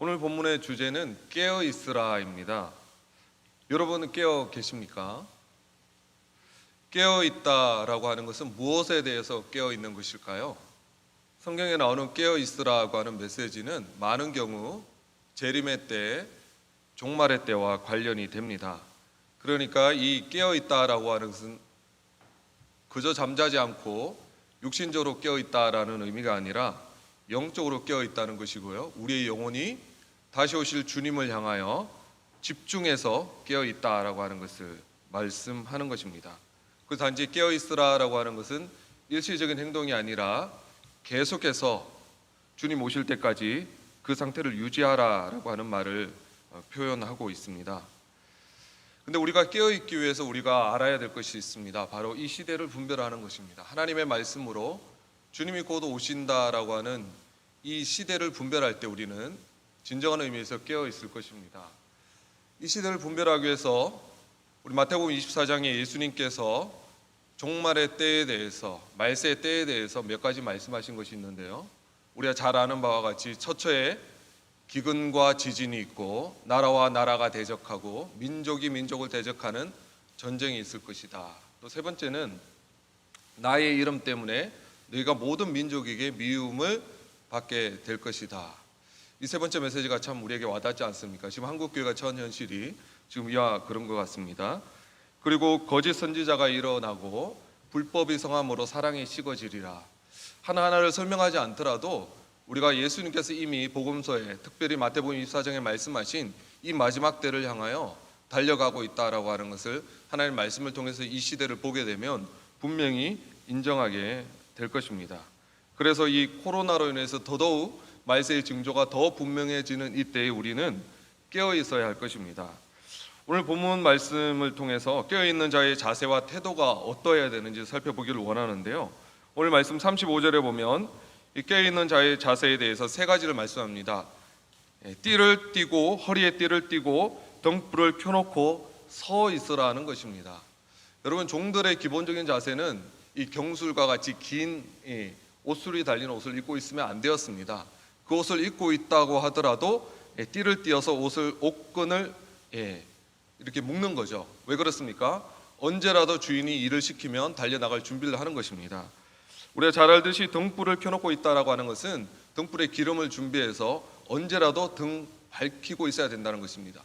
오늘 본문의 주제는 깨어 있으라입니다. 여러분은 깨어 계십니까? 깨어 있다라고 하는 것은 무엇에 대해서 깨어 있는 것일까요? 성경에 나오는 깨어 있으라고 하는 메시지는 많은 경우 재림의 때, 종말의 때와 관련이 됩니다. 그러니까 이 깨어 있다라고 하는 것은 그저 잠자지 않고 육신적으로 깨어 있다라는 의미가 아니라 영적으로 깨어 있다는 것이고요. 우리의 영혼이 다시 오실 주님을 향하여 집중해서 깨어 있다라고 하는 것을 말씀하는 것입니다. 그 단지 깨어 있으라라고 하는 것은 일시적인 행동이 아니라 계속해서 주님 오실 때까지 그 상태를 유지하라라고 하는 말을 표현하고 있습니다. 근데 우리가 깨어 있기 위해서 우리가 알아야 될 것이 있습니다. 바로 이 시대를 분별하는 것입니다. 하나님의 말씀으로 주님이 곧 오신다라고 하는 이 시대를 분별할 때 우리는 진정한 의미에서 깨어 있을 것입니다. 이 시대를 분별하기 위해서 우리 마태복음 24장에 예수님께서 종말의 때에 대해서, 말세의 때에 대해서 몇 가지 말씀하신 것이 있는데요. 우리가 잘 아는 바와 같이 처처에 기근과 지진이 있고 나라와 나라가 대적하고 민족이 민족을 대적하는 전쟁이 있을 것이다. 또 세 번째는 나의 이름 때문에 너희가 모든 민족에게 미움을 받게 될 것이다. 이 세 번째 메시지가 참 우리에게 와닿지 않습니까? 지금 한국교회가 처한 현실이 지금 이와 그런 것 같습니다. 그리고 거짓 선지자가 일어나고 불법이 성함으로 사랑이 식어지리라. 하나하나를 설명하지 않더라도 우리가 예수님께서 이미 복음서에 특별히 마태복음 24장에 말씀하신 이 마지막 때를 향하여 달려가고 있다라고 하는 것을 하나님의 말씀을 통해서 이 시대를 보게 되면 분명히 인정하게 될 것입니다. 그래서 이 코로나로 인해서 더더욱 말세의 징조가 더 분명해지는 이때에 우리는 깨어 있어야 할 것입니다. 오늘 본문 말씀을 통해서 깨어있는 자의 자세와 태도가 어떠해야 되는지 살펴보기를 원하는데요. 오늘 말씀 35절에 보면 이 깨어있는 자의 자세에 대해서 세 가지를 말씀합니다. 띠를 띠고 허리에 띠를 띠고 등불을 켜놓고 서 있으라는 것입니다. 여러분, 종들의 기본적인 자세는 이 경술과 같이 긴 옷술이 달린 옷을 입고 있으면 안 되었습니다. 그 옷을 입고 있다고 하더라도 띠를 띄어서 옷끈을 이렇게 묶는 거죠. 왜 그렇습니까? 언제라도 주인이 일을 시키면 달려나갈 준비를 하는 것입니다. 우리가 잘 알듯이 등불을 켜놓고 있다라고 하는 것은 등불에 기름을 준비해서 언제라도 등 밝히고 있어야 된다는 것입니다.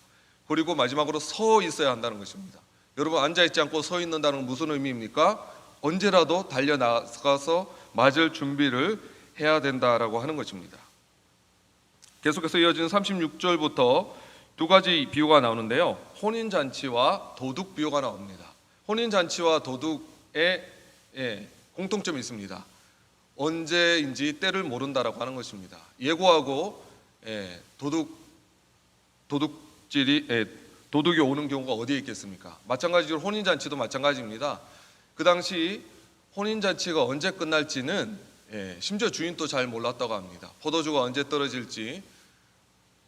그리고 마지막으로 서 있어야 한다는 것입니다. 여러분, 앉아있지 않고 서 있는다는 건 무슨 의미입니까? 언제라도 달려나가서 맞을 준비를 해야 된다라고 하는 것입니다. 계속해서 이어지는 36절부터 두 가지 비유가 나오는데요. 혼인잔치와 도둑 비유가 나옵니다. 혼인잔치와 도둑의 공통점이 있습니다. 언제인지 때를 모른다라고 하는 것입니다. 예고하고 도둑이 오는 경우가 어디에 있겠습니까? 마찬가지로 혼인잔치도 마찬가지입니다. 그 당시 혼인잔치가 언제 끝날지는 심지어 주인도 잘 몰랐다고 합니다. 포도주가 언제 떨어질지,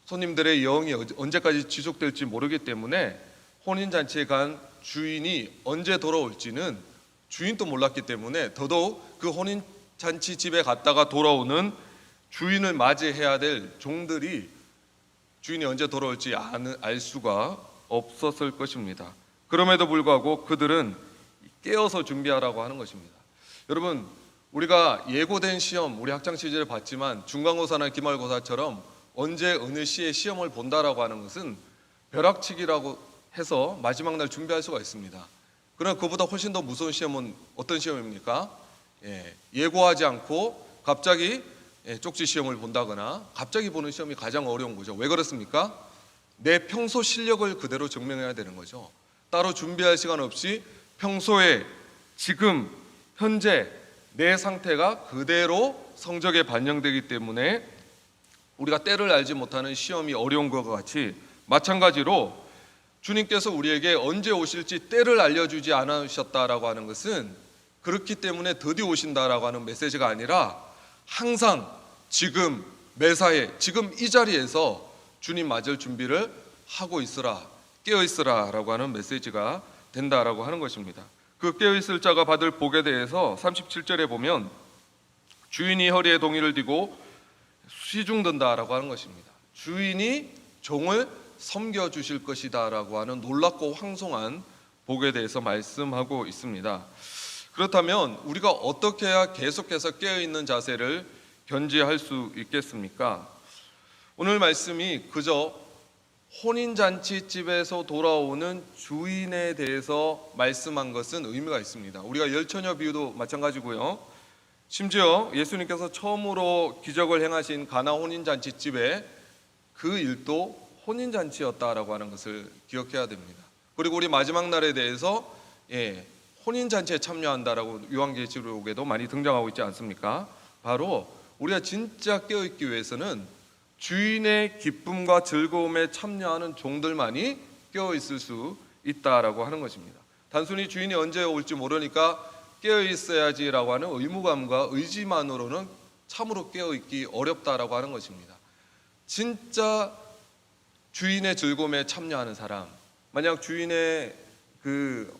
손님들의 영이 언제까지 지속될지 모르기 때문에 혼인잔치에 간 주인이 언제 돌아올지는 주인도 몰랐기 때문에 더더욱 그 혼인잔치 집에 갔다가 돌아오는 주인을 맞이해야 될 종들이 주인이 언제 돌아올지 알 수가 없었을 것입니다. 그럼에도 불구하고 그들은 깨어서 준비하라고 하는 것입니다. 여러분, 우리가 예고된 시험, 우리 학창시절에 봤지만 중간고사나 기말고사처럼 언제 어느 시에 시험을 본다라고 하는 것은 벼락치기라고 해서 마지막 날 준비할 수가 있습니다. 그러나 그보다 훨씬 더 무서운 시험은 어떤 시험입니까? 예고하지 않고 갑자기 쪽지 시험을 본다거나 갑자기 보는 시험이 가장 어려운 거죠. 왜 그렇습니까? 내 평소 실력을 그대로 증명해야 되는 거죠. 따로 준비할 시간 없이 평소에 지금 현재 내 상태가 그대로 성적에 반영되기 때문에 우리가 때를 알지 못하는 시험이 어려운 것과 같이 마찬가지로 주님께서 우리에게 언제 오실지 때를 알려주지 않으셨다라고 하는 것은 그렇기 때문에 드디어 오신다라고 하는 메시지가 아니라 항상 지금 매사에 지금 이 자리에서 주님 맞을 준비를 하고 있으라, 깨어 있으라라고 하는 메시지가 된다라고 하는 것입니다. 그 깨어 있을 자가 받을 복에 대해서 37절에 보면 주인이 허리에 동이를 띠고 시중 든다라고 하는 것입니다. 주인이 종을 섬겨주실 것이다 라고 하는 놀랍고 황송한 복에 대해서 말씀하고 있습니다. 그렇다면 우리가 어떻게 해야 계속해서 깨어있는 자세를 견지할 수 있겠습니까? 오늘 말씀이 그저 혼인잔치집에서 돌아오는 주인에 대해서 말씀한 것은 의미가 있습니다. 우리가 열처녀 비유도 마찬가지고요. 심지어 예수님께서 처음으로 기적을 행하신 가나 혼인잔치집에 그 일도 혼인잔치였다라고 하는 것을 기억해야 됩니다. 그리고 우리 마지막 날에 대해서 혼인잔치에 참여한다라고 요한계시록에도 많이 등장하고 있지 않습니까? 바로 우리가 진짜 깨어있기 위해서는 주인의 기쁨과 즐거움에 참여하는 종들만이 깨어있을 수 있다라고 하는 것입니다. 단순히 주인이 언제 올지 모르니까 깨어있어야지라고 하는 의무감과 의지만으로는 참으로 깨어있기 어렵다라고 하는 것입니다. 진짜 주인의 즐거움에 참여하는 사람, 만약 주인의 그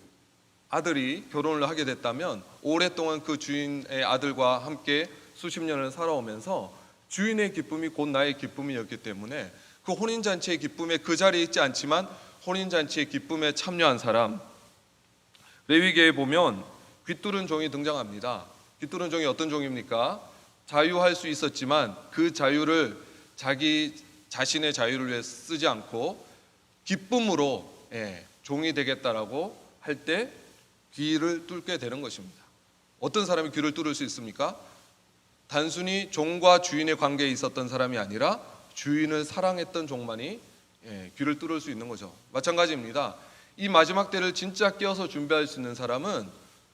아들이 결혼을 하게 됐다면 오랫동안 그 주인의 아들과 함께 수십 년을 살아오면서 주인의 기쁨이 곧 나의 기쁨이었기 때문에 그 혼인잔치의 기쁨에 그 자리에 있지 않지만 혼인잔치의 기쁨에 참여한 사람, 레위기에 보면 귀뚫은 종이 등장합니다. 귀뚫은 종이 어떤 종입니까? 자유할 수 있었지만 그 자유를 자기 자신의 자유를 위해 쓰지 않고 기쁨으로 종이 되겠다라고 할 때 귀를 뚫게 되는 것입니다. 어떤 사람이 귀를 뚫을 수 있습니까? 단순히 종과 주인의 관계에 있었던 사람이 아니라 주인을 사랑했던 종만이 귀를 뚫을 수 있는 거죠. 마찬가지입니다. 이 마지막 때를 진짜 깨어서 준비할 수 있는 사람은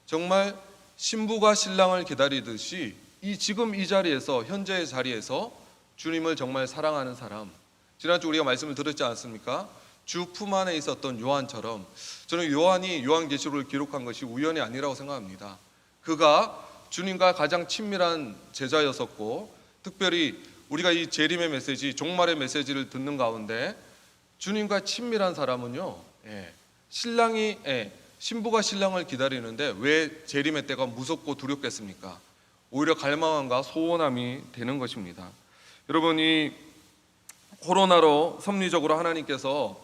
정말 신부가 신랑을 기다리듯이 지금 이 자리에서, 현재의 자리에서 주님을 정말 사랑하는 사람. 지난주 우리가 말씀을 들었지 않습니까? 주 품 안에 있었던 요한처럼, 저는 요한이 요한계시록을 기록한 것이 우연이 아니라고 생각합니다. 그가 주님과 가장 친밀한 제자였었고, 특별히 우리가 이 재림의 메시지, 종말의 메시지를 듣는 가운데 주님과 친밀한 사람은요, 신부가 신랑을 기다리는데 왜 재림의 때가 무섭고 두렵겠습니까? 오히려 갈망함과 소원함이 되는 것입니다. 여러분, 이 코로나로 섭리적으로 하나님께서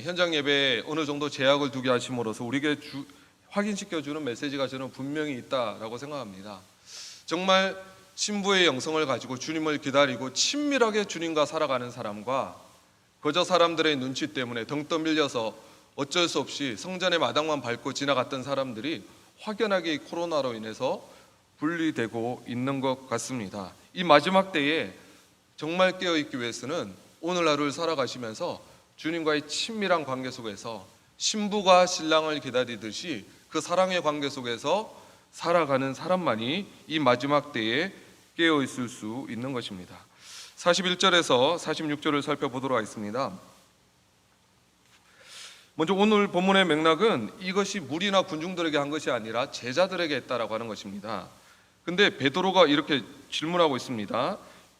현장 예배에 어느 정도 제약을 두게 하심으로써 우리에게 확인시켜주는 메시지가 저는 분명히 있다라고 생각합니다. 정말 신부의 영성을 가지고 주님을 기다리고 친밀하게 주님과 살아가는 사람과 그저 사람들의 눈치 때문에 등 떠밀려서 어쩔 수 없이 성전의 마당만 밟고 지나갔던 사람들이 확연하게 이 코로나로 인해서 분리되고 있는 것 같습니다. 이 마지막 때에 정말 깨어있기 위해서는 오늘 하루를 살아가시면서 주님과의 친밀한 관계 속에서 신부가 신랑을 기다리듯이 그 사랑의 관계 속에서 살아가는 사람만이 이 마지막 때에 깨어있을 수 있는 것입니다. 41절에서 46절을 살펴보도록 하겠습니다. 먼저 오늘 본문의 맥락은 이것이 무리나 군중들에게 한 것이 아니라 제자들에게 했다라고 하는 것입니다. 근데 베드로가 이렇게 질문하고 있습니다.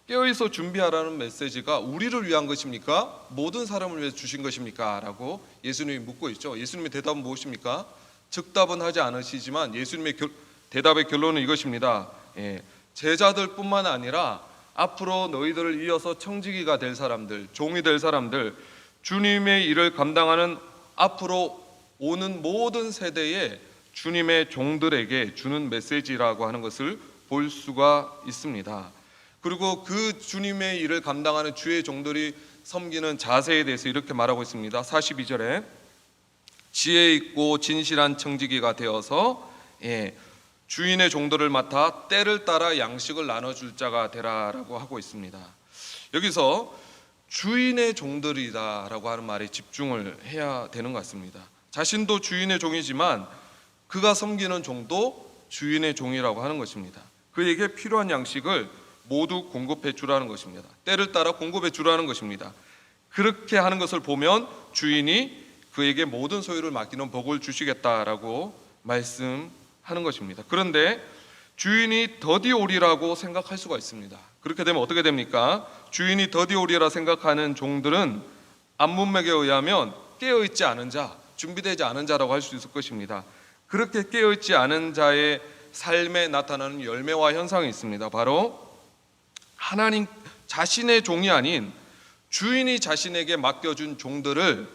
깨어있어 준비하라는 메시지가 우리를 위한 것입니까? 모든 사람을 위해 주신 것입니까? 라고 예수님이 묻고 있죠. 예수님의 대답은 무엇입니까? 즉답은 하지 않으시지만 예수님의 대답의 결론은 이것입니다. 제자들뿐만 아니라 앞으로 너희들을 이어서 청지기가 될 사람들, 종이 될 사람들, 주님의 일을 감당하는 앞으로 오는 모든 세대의 주님의 종들에게 주는 메시지라고 하는 것을 볼 수가 있습니다. 그리고 그 주님의 일을 감당하는 주의 종들이 섬기는 자세에 대해서 이렇게 말하고 있습니다. 42절에 지혜 있고 진실한 청지기가 되어서 주인의 종들을 맡아 때를 따라 양식을 나눠줄 자가 되라라고 하고 있습니다. 여기서 주인의 종들이다라고 하는 말에 집중을 해야 되는 것 같습니다. 자신도 주인의 종이지만 그가 섬기는 종도 주인의 종이라고 하는 것입니다. 그에게 필요한 양식을 모두 공급해 주라는 것입니다. 때를 따라 공급해 주라는 것입니다. 그렇게 하는 것을 보면 주인이 그에게 모든 소유를 맡기는 복을 주시겠다라고 말씀하는 것입니다. 그런데 주인이 더디 오리라고 생각할 수가 있습니다. 그렇게 되면 어떻게 됩니까? 주인이 더디 오리라 생각하는 종들은 안문맥에 의하면 깨어있지 않은 자, 준비되지 않은 자라고 할 수 있을 것입니다. 그렇게 깨어있지 않은 자의 삶에 나타나는 열매와 현상이 있습니다. 바로 하나님 자신의 종이 아닌 주인이 자신에게 맡겨준 종들을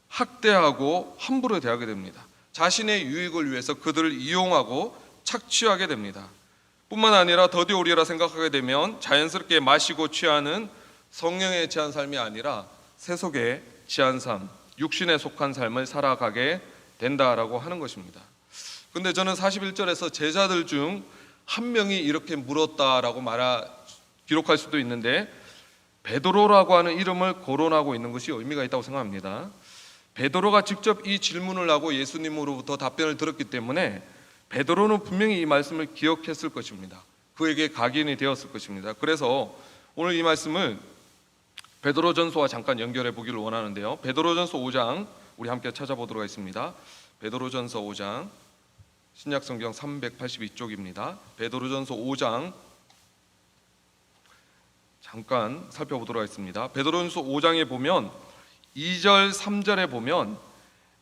학대하고 함부로 대하게 됩니다. 자신의 유익을 위해서 그들을 이용하고 착취하게 됩니다. 뿐만 아니라 더디 오리라 생각하게 되면 자연스럽게 마시고 취하는 성령에 취한 삶이 아니라 세속에 취한 삶, 육신에 속한 삶을 살아가게 된다라고 하는 것입니다. 근데 저는 41절에서 제자들 중 한 명이 이렇게 물었다라고 기록할 수도 있는데, 베드로라고 하는 이름을 거론하고 있는 것이 의미가 있다고 생각합니다. 베드로가 직접 이 질문을 하고 예수님으로부터 답변을 들었기 때문에 베드로는 분명히 이 말씀을 기억했을 것입니다. 그에게 각인이 되었을 것입니다. 그래서 오늘 이 말씀을 베드로전서와 잠깐 연결해 보기를 원하는데요. 베드로전서 5장 우리 함께 찾아보도록 하겠습니다. 베드로전서 5장 신약성경 382쪽입니다. 베드로전서 5장 잠깐 살펴보도록 하겠습니다. 베드로전서 5장에 보면 2절 3절에 보면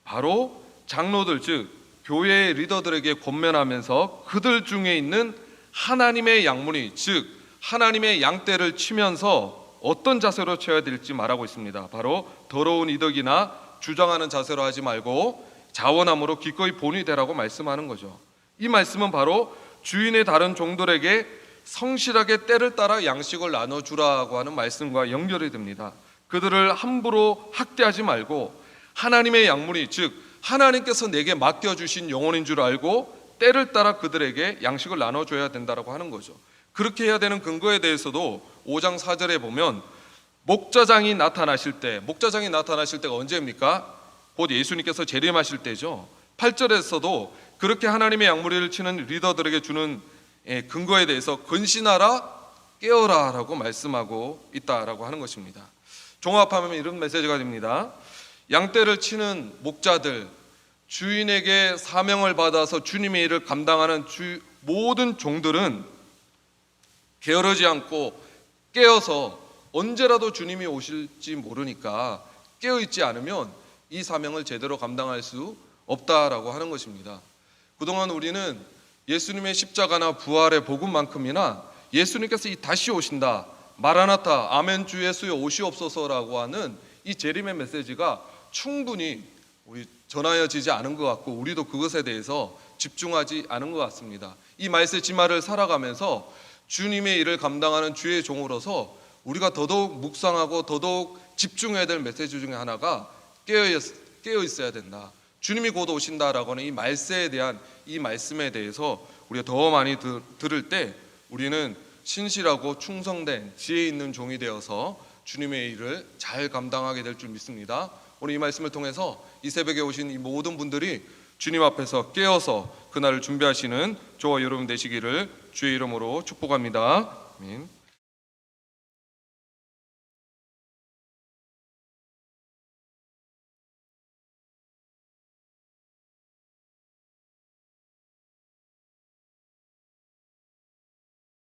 바로 장로들 즉 교회의 리더들에게 권면하면서 그들 중에 있는 하나님의 양무리 즉 하나님의 양떼를 치면서 어떤 자세로 쳐야 될지 말하고 있습니다. 바로 더러운 이덕이나 주장하는 자세로 하지 말고 자원함으로 기꺼이 본이 되라고 말씀하는 거죠. 이 말씀은 바로 주인의 다른 종들에게 성실하게 때를 따라 양식을 나눠주라고 하는 말씀과 연결이 됩니다. 그들을 함부로 학대하지 말고 하나님의 양무리 즉 하나님께서 내게 맡겨주신 영혼인 줄 알고 때를 따라 그들에게 양식을 나눠줘야 된다고 하는 거죠. 그렇게 해야 되는 근거에 대해서도 5장 4절에 보면 목자장이 나타나실 때가 언제입니까? 곧 예수님께서 재림하실 때죠. 8절에서도 그렇게 하나님의 양무리를 치는 리더들에게 주는 근거에 대해서 근신하라 깨어라 라고 말씀하고 있다라고 하는 것입니다. 종합하면 이런 메시지가 됩니다. 양떼를 치는 목자들, 주인에게 사명을 받아서 주님의 일을 감당하는 모든 종들은 게으르지 않고 깨어서 언제라도 주님이 오실지 모르니까 깨어있지 않으면 이 사명을 제대로 감당할 수 없다라고 하는 것입니다. 그동안 우리는 예수님의 십자가나 부활의 복음만큼이나 예수님께서 다시 오신다, 마라나타, 아멘 주 예수여 오시옵소서라고 하는 이 재림의 메시지가 충분히 우리 전하여지지 않은 것 같고 우리도 그것에 대해서 집중하지 않은 것 같습니다. 이 말세지마를 살아가면서 주님의 일을 감당하는 주의 종으로서 우리가 더더욱 묵상하고 더더욱 집중해야 될 메시지 중에 하나가 깨어 있어야 된다. 주님이 곧 오신다라고 하는 이 말세에 대한 이 말씀에 대해서 우리가 더 많이 들을 때 우리는 신실하고 충성된 지혜 있는 종이 되어서 주님의 일을 잘 감당하게 될 줄 믿습니다. 오늘 이 말씀을 통해서 이 새벽에 오신 이 모든 분들이 주님 앞에서 깨어서 그날을 준비하시는 저와 여러분 되시기를 주의 이름으로 축복합니다. 아멘.